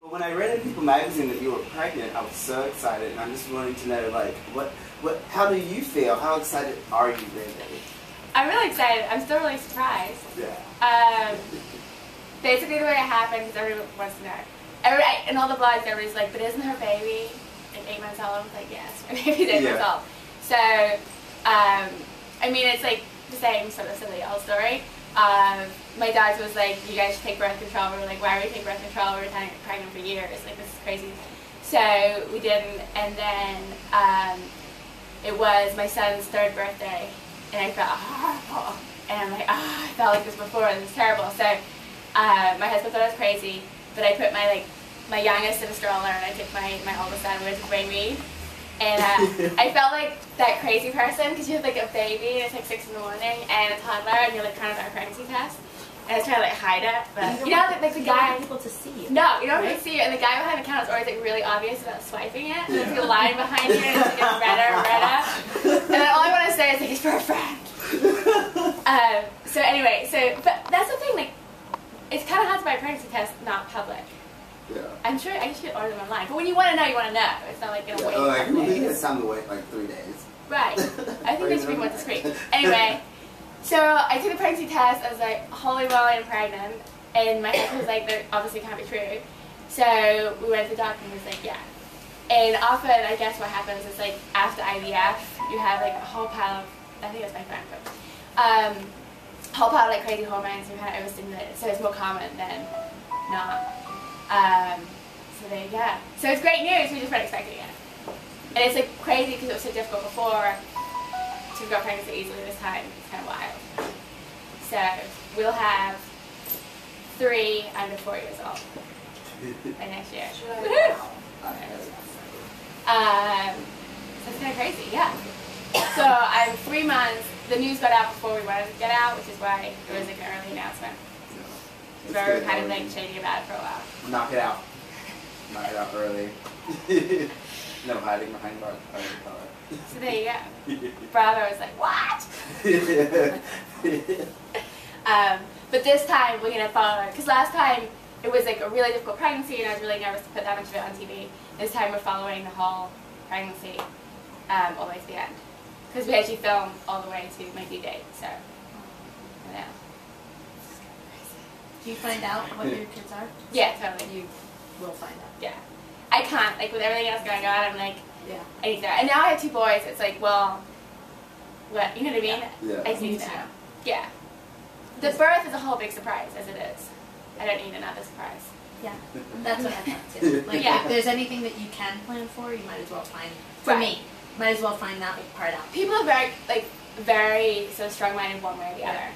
When I read in People magazine that you were pregnant, I was so excited, and I'm just wanting to know, like, how do you feel? How excited are you, really? I'm really excited. I'm still really surprised. Yeah. Basically, the way it happened, because everyone wants to know. In all the blogs, everybody's like, but isn't her baby like 8 months old? I was like, yes, her baby's 8 months old. So, I mean, it's like the same sort of silly old story. My dad was like, you guys should take birth control. We were like, why would we take birth control? We were pregnant for years. Like, this is crazy. So we didn't, and then it was my son's 3rd birthday, and I felt horrible. And I'm like, I felt like this before, and this is terrible. So my husband thought I was crazy, but I put my youngest in a stroller, and I took my oldest son, we went to Baby. And I felt like that crazy person, because you have like a baby and it's like 6 in the morning and a toddler and you're like trying to do a pregnancy test. And I was trying to like hide it, but you know, like the guy. You don't want people to see you. No, you don't want to see you. And the guy behind the counter is always like really obvious about swiping it. And there's like a line behind you and it's getting redder and redder. And then all I want to say is like, it's for a friend. So anyway, but that's the thing, like, it's kind of hard to buy a pregnancy test not public. Yeah. I'm sure I should order them online. But when you want to know, you want to know. It's not like going to wait. Like, we think it's time to wait like 3 days. Right. I think they scream once a scream. Anyway, so I took the pregnancy test. I was like, holy moly, I'm pregnant. And my husband was like, that obviously can't be true. So we went to the doctor and he was like, yeah. And often, I guess what happens is like after IVF, you have like a whole pile of, I think that's my friend, but whole pile of like crazy hormones and you're kind of overstimulated. So it's more common than not. So there you go. So it's great news, we just weren't expecting it. And it's like crazy because it was so difficult before to got pregnant so easily this time. It's kind of wild. So we'll have 3 under 4 years old by next year. So it's kind of crazy, yeah. So I'm 3 months, the news got out before we wanted to get out, which is why it was like an early announcement. We were kind of like shady about it for a while. Knock it out. Knock it out early. No hiding behind bars. So there you go. Bravo was like, what? But this time we're going to follow it. Because last time it was like a really difficult pregnancy and I was really nervous to put that much of it on TV. This time we're following the whole pregnancy all the way to the end. Because we actually filmed all the way to my due date. So, I know. Do you find out what your kids are? Yeah, totally. You will find out. Yeah. I can't. Like, with everything else going on, I'm like, yeah. I need to know. And now I have 2 boys. It's like, well, what? You know what I mean? Yeah. I just need to know. Yeah. The birth is a whole big surprise, as it is. I don't need another surprise. Yeah. That's what I thought, too. Like, if there's anything that you can plan for, you might as well find, for me, might as well find that part out. People are very sort of strong-minded one way or the other.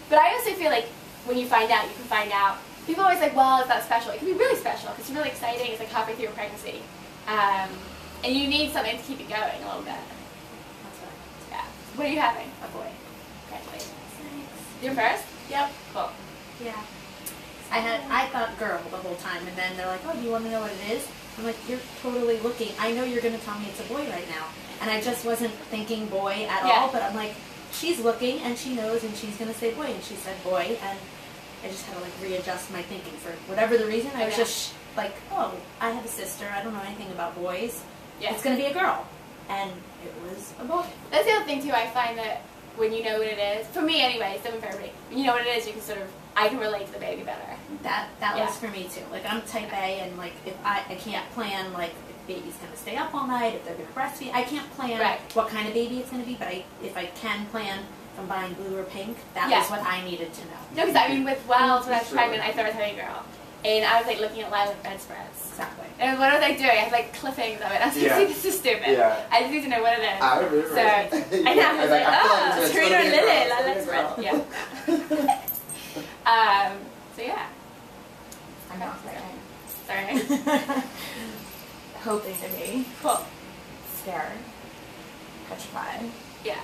But I also feel like when you find out, you can find out. People always like, well, it's not special. It can be really special because it's really exciting. It's like halfway through your pregnancy. And you need something to keep it going a little bit. That's right. Yeah. What are you having? A boy. Congratulations. Thanks. Your first? Yep. Cool. Yeah. I thought girl the whole time, and then they're like, oh, do you want to know what it is? I'm like, you're totally looking. I know you're going to tell me it's a boy right now. And I just wasn't thinking boy at all, but I'm like, she's looking, and she knows, and she's going to say boy, and she said boy, and I just had to like readjust my thinking for whatever the reason. I was just like, oh, I have a sister. I don't know anything about boys. Yeah. It's going to be a girl. And it was a boy. That's the other thing, too. I find that when you know what it is, for me anyway, it's different for everybody. When you know what it is, you can sort of, I can relate to the baby better. That was for me, too. Like, I'm type A, and like, if I can't plan, like, if baby's going to stay up all night, if they're going to breastfeed. I can't plan what kind of baby it's going to be, but if I can plan, if I'm buying blue or pink, that was what I needed to know. No, because I mean, with Wells, when I was pregnant, I thought I was having a girl. And I was like looking at lilac bedspreads. Exactly. And what was I doing? I had like clippings of it. I was like, see, this is stupid. Yeah. I just need to know what it is. I remember. So, I know. I was like, oh, Serena and Lily, lilac spread. Yeah. So yeah. I'm not Sorry. hoping to be. Cool. Scared. Petrified. Yeah.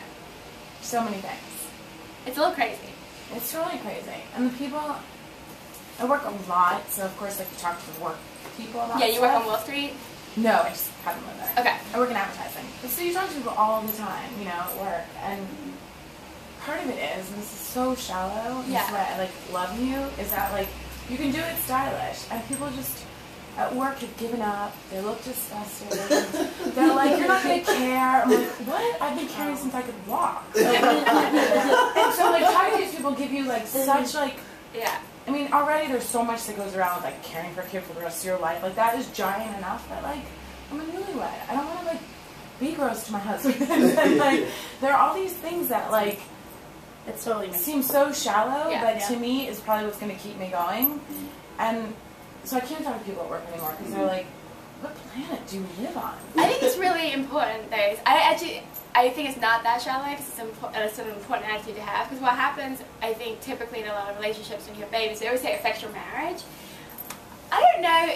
So many things. It's a little crazy. It's really crazy. And the people, I work a lot, so of course like to talk to work people about you work on Wall Street? No, I just haven't lived there. Okay. I work in advertising. So you talk to people all the time, you know, at work, and part of it is, and this is so shallow, and this is why I like love you, is that like, you can do it stylish, and people just at work have given up. They look disgusted. They're like, you're not going to care. I'm like, what? I've been caring since I could walk. And so, like, how do these people give you, like, such, like... Yeah. I mean, already there's so much that goes around with, like, caring for a kid for the rest of your life. Like, that is giant enough that, like, I'm a newlywed. I don't want to, like, be gross to my husband. And, like, there are all these things that, like... It's totally seem so shallow, yeah, but to me is probably what's going to keep me going. And so I can't talk to people at work anymore because they're like, what planet do you live on? I think it's really important, though. I think it's not that shallow because it's sort of important attitude to have. Because what happens, I think, typically in a lot of relationships when you have babies, they always say it affects your marriage. I don't know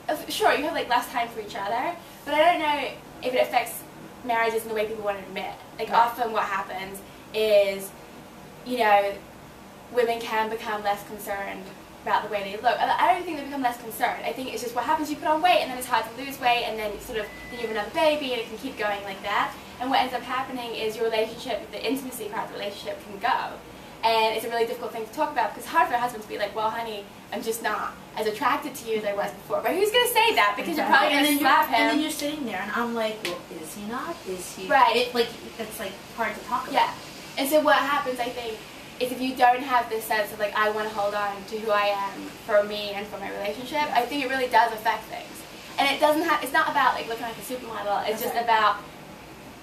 if sure, you have like less time for each other, but I don't know if it affects marriages in the way people want to admit. Like often what happens is, you know, women can become less concerned about the way they look. I don't think they become less concerned. I think it's just what happens, you put on weight and then it's hard to lose weight and then then you have another baby and it can keep going like that. And what ends up happening is your relationship, the intimacy part of the relationship can go. And it's a really difficult thing to talk about because it's hard for a husband to be like, well, honey, I'm just not as attracted to you as I was before. But who's going to say that? Because you're probably going to slap him. And then you're sitting there and I'm like, well, is he not? Is he? Right. It's like hard to talk about. Yeah. And so what happens, I think, is if you don't have this sense of like, I want to hold on to who I am for me and for my relationship, I think it really does affect things. And it doesn't have, it's not about like looking like a supermodel, it's just about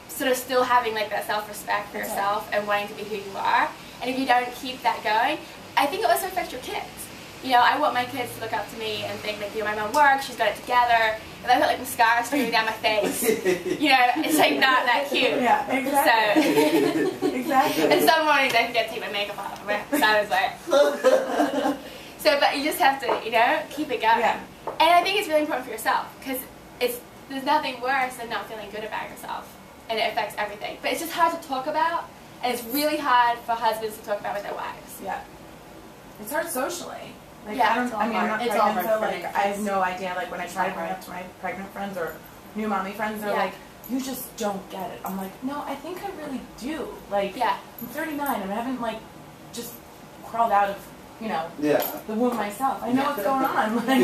sort of still having like that self-respect for yourself and wanting to be who you are. And if you don't keep that going, I think it also affects your kids. You know, I want my kids to look up to me and think like, you know, my mom works, she's got it together, and I've got like mascara streaming down my face. You know, it's like not that cute. Yeah, exactly. So, exactly. And some mornings I forget to take my makeup off. So I was like, so, but you just have to, you know, keep it going. Yeah. And I think it's really important for yourself because there's nothing worse than not feeling good about yourself, and it affects everything. But it's just hard to talk about, and it's really hard for husbands to talk about with their wives. Yeah. It's hard socially. Like, Yeah, I'm not it's all pregnant, hard so for like, me. I have no idea. Like, when I try to bring it up to my pregnant friends or new mommy friends, they're like, you just don't get it. I'm like, no, I think I really do. Like, I'm 39 and I haven't, like, just crawled out of, you know, the womb myself. I know what's going on. Like,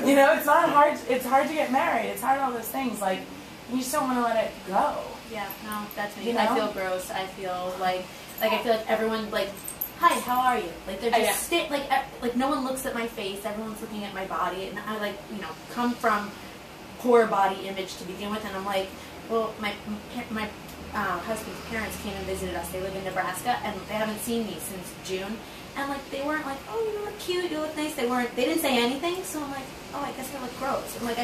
you know, it's not hard. It's hard to get married. It's hard all those things. Like, you just don't want to let it go. Yeah, no, that's me. You know? I feel gross. I feel like everyone, like, hi, how are you? Like, they're just like no one looks at my face. Everyone's looking at my body, and I, like, you know, come from poor body image to begin with, and I'm like, well, my husband's parents came and visited us. They live in Nebraska, and they haven't seen me since June. And like, they weren't like, oh, you look cute, you look nice. They didn't say anything. So I'm like, oh, I guess I look gross. And like,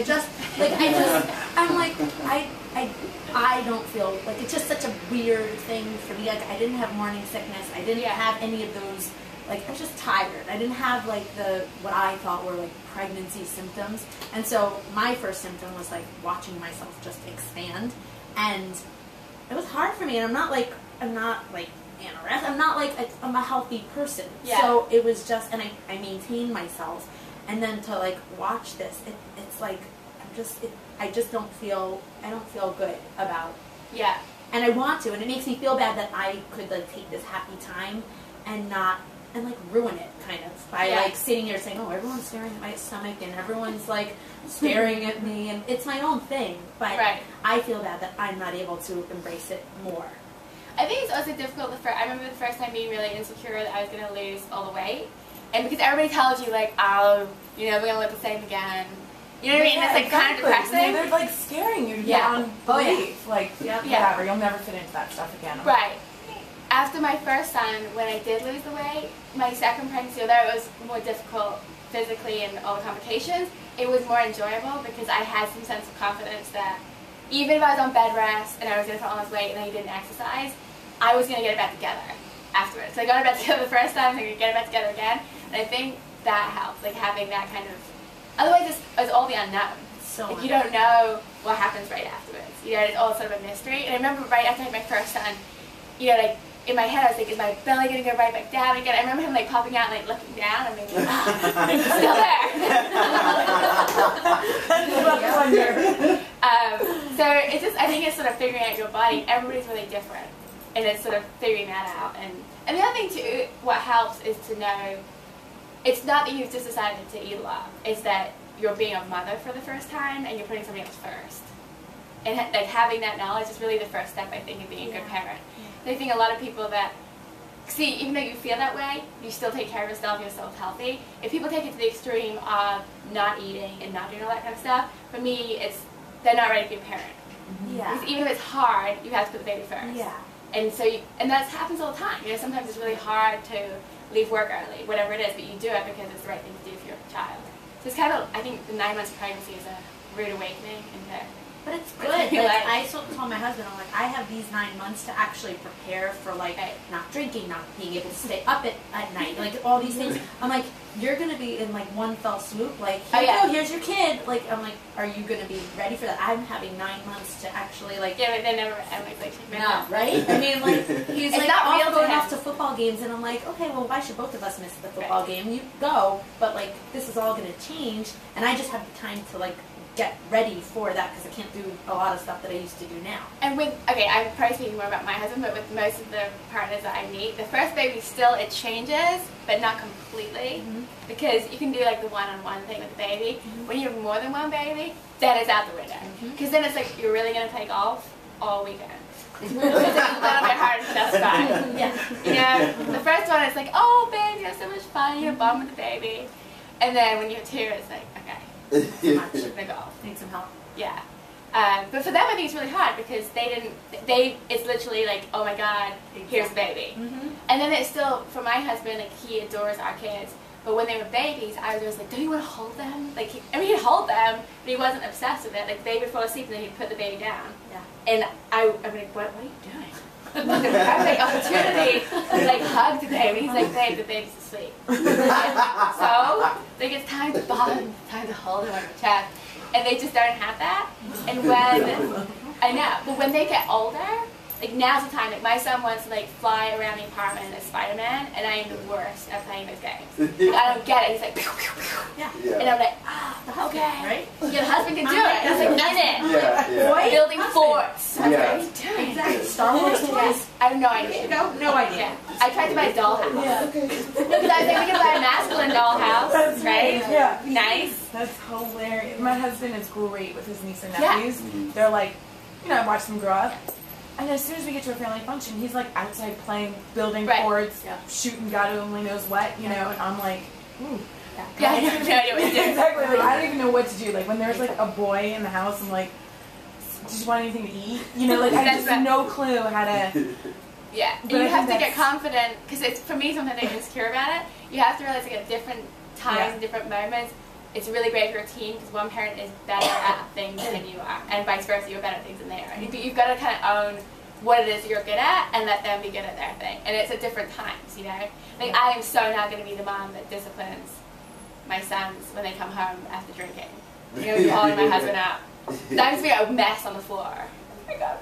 I don't feel like, it's just such a weird thing for me. Like, I didn't have morning sickness. I didn't have any of those. Like, I was just tired. I didn't have like what I thought were like pregnancy symptoms. And so my first symptom was like watching myself just expand, and it was hard for me. And I'm not like anorexic. I'm a healthy person. Yeah. So it was just, and I maintained myself, and then to like watch this, it's like I don't feel good about. Yeah. And I want to, and it makes me feel bad that I could like take this happy time and like ruin it kind of by like sitting here saying, oh, everyone's staring at my stomach and everyone's like staring at me, and it's my own thing, but I feel bad that I'm not able to embrace it more. I think it's also difficult. I remember the first time being really insecure that I was going to lose all the weight, and because everybody tells you like, oh, you know, we're going to look the same again. You know what I mean? It's like kind of depressing. I mean, they're like scaring you beyond belief. Like, whatever, you'll never fit into that stuff again. Right. After my first son, when I did lose the weight, my second pregnancy, although it was more difficult physically and all the complications, it was more enjoyable because I had some sense of confidence that even if I was on bed rest and I was going to put on this weight and I didn't exercise, I was going to get it back together afterwards. So I got it back together the first time, and I'm going to get it back together again. And I think that helped, like having that kind of, otherwise it's all the unknown. So like, you don't know what happens right afterwards. You know, it's all sort of a mystery. And I remember right after I had my first son, you know, like, in my head I was like, is my belly going to go right back down again? I remember him like popping out and like looking down and being like, ah, it's still there. So it's just, I think it's sort of figuring out your body. Everybody's really different, and it's sort of figuring that out. And the other thing too, what helps is to know, it's not that you've just decided to eat a lot. It's that you're being a mother for the first time and you're putting something else first. And like having that knowledge is really the first step, I think, in being a good parent. And I think a lot of people that, see, even though you feel that way, you still take care of yourself, you're still healthy. If people take it to the extreme of not eating and not doing all that kind of stuff, for me, they're not ready to be a parent. Yeah. Because even if it's hard, you have to put the baby first. Yeah. And so, and that happens all the time. You know, sometimes it's really hard to leave work early, whatever it is, but you do it because it's the right thing to do for your child. So it's kind of, I think the 9 months of pregnancy is a rude awakening into. But it's good. Like, I told my husband, I'm like, I have these 9 months to actually prepare for, like, not drinking, not being able to stay up at night, like, all these things. I'm like, you're going to be in, like, one fell swoop. Like, here's your kid. Like, I'm like, are you going to be ready for that? I'm having 9 months to actually, like... Yeah, but they never... I'm like no, right? I mean, like, he's, it's like, not real going off to football games, and I'm like, okay, well, why should both of us miss the football game? You go, but, like, this is all going to change, and I just have the time to, like, get ready for that because I can't do a lot of stuff that I used to do now. And with, okay, I'm probably speaking more about my husband, but with most of the partners that I meet, the first baby still, it changes, but not completely. Because you can do like the one-on-one thing with the baby. When you have more than one baby, then it's out the window. Because then it's like, you're really going to play golf all weekend. It's a little bit hard to justify. You know, the first one it's like, oh baby, you have so much fun, you have fun with the baby. And then when you have two, it's like, okay. Too much to golf. Need some help. Yeah. But for them I think it's really hard because it's literally like, oh my god, here's the baby. And then it's still, for my husband, like he adores our kids, but when they were babies, I was always like, don't you want to hold them? Like, he'd hold them, but he wasn't obsessed with it. Like, they would fall asleep and then he'd put the baby down. And I'm like, what are you doing? I have like opportunity to like hug the baby. He's like, babe, the baby's asleep. So like it's time to bond, time to hold him on your chest, and they just don't have that. And when I know, but when they get older, like now's the time. Like my son wants to like fly around the apartment as Spider-Man, and I am the worst at playing those games. Like, I don't get it. He's like, pew, pew, pew. And I'm like, okay, right? Yeah, the husband can do it. He's like, in it, building forts. What are you doing? Exactly. Star Wars toys. I have no idea. No idea. I tried to buy a dollhouse. Because I was like, we can buy a masculine dollhouse, right? Yeah. Nice. That's hilarious. My husband is great with his niece and nephews. They're like, you know, I watch them grow up. And as soon as we get to a family function, he's like outside playing, building forts, shooting God only knows what, you know, and I'm like, ooh. Yeah, I have no idea what to do. Exactly, like I don't even know what to do. Like when there's like a boy in the house, I'm like, do you want anything to eat? You know, like I just have no clue how to... Yeah, and you have to get confident, because it's, for me, sometimes I'm insecure about it. You have to realize, like, at different times and different moments, it's really great for your team, because one parent is better at things than you are, and vice versa, you're better at things than they are. You've got to kind of own what it is you're good at, and let them be good at their thing. And it's at different times, you know? Like, I am so not going to be the mom that disciplines my sons when they come home after drinking. You know, calling my husband out. I'm just going to be a mess on the floor. Oh my God,